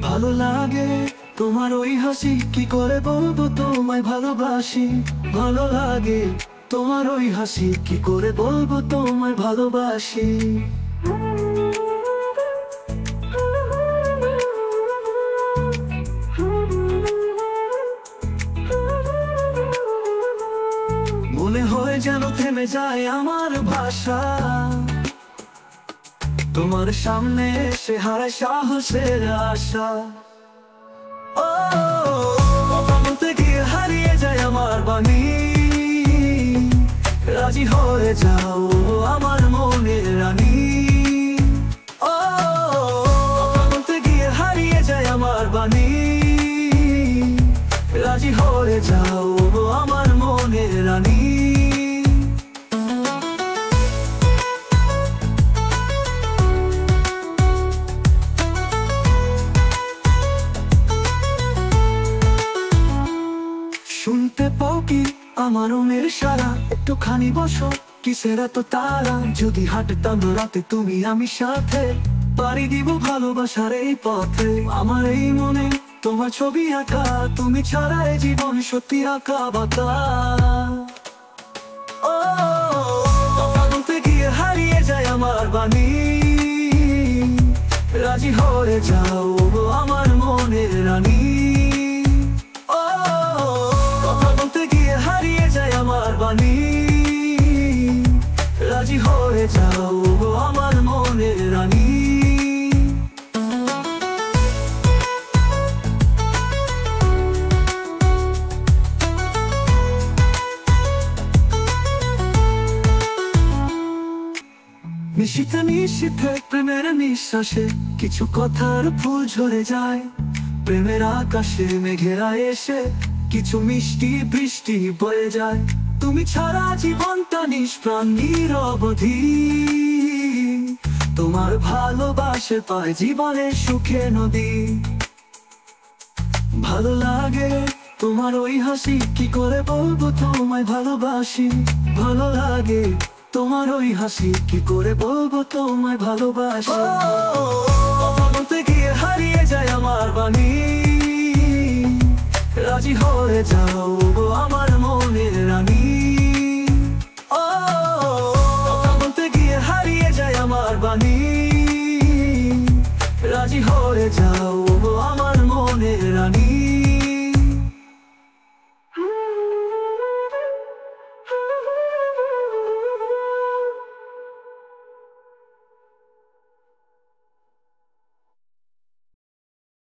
ভালো লাগে তোমার ওই হাসি, কি করে বলবো তোমায় ভালোবাসি। ভালো লাগে তোমার ওই হাসি, কি করে বলবো তোমায় ভালোবাসি। মনে হয় যেন থেমে যায় আমার ভাষা, তোমার সামনে এসে হারায় সাহসের আশা। ও বলতে গিয়ে হারিয়ে যায় আমার বাণী, রাজি হয়ে যাও আমার মনের রানী। ও বলতে গিয়ে হারিয়ে যায় আমার বাণী, রাজি হয়ে যাও আমার মনের রানী। শুনতে পাও কি আমার মনের সারা, একটুখানি বসো কিসের এত তারা। যদি হাঁটতাম রাতে তুমি আমি সাথে, পাড়ি দিব ভালোবাসার এই পথে। আমার এই মনে তোমার ছবি আঁকা, তুমি ছাড়া এই জীবন সত্যি আঁকা বাঁকা। ও বলতে গিয়ে হারিয়ে যায় আমার বাণী, রাজি হয়ে যাও আমার মনের রানী। আমার বাণী, রাজি হয়ে যাও আমার মনের রানী। নিশীথে নিশীথে প্রেমের নিঃশ্বাসে কিছু কথার ফুল ঝরে যায়। প্রেমের আকাশে মেঘেরা এসে কিছু মিষ্টি বৃষ্টি বয়ে যায়। তুমি ছাড়া জীবনটা নিষ্প্রাণ নিরবধি, তোমার ভালোবাসে পায় জীবনের সুখে নদী। ভালো লাগে তোমার ওই হাসি, কি করে বলবো তোমায় ভালোবাসি। ভালো লাগে তোমার ওই হাসি, কি করে বলবো তোমায় ভালোবাসি। বলতে গিয়ে হারিয়ে যায় আমার বাণী, রাজি হয়ে যাও আমার মনের রানী। ও বলতে গিয়ে হারিয়ে যায় আমার বাণী, রাজি হয়ে যাও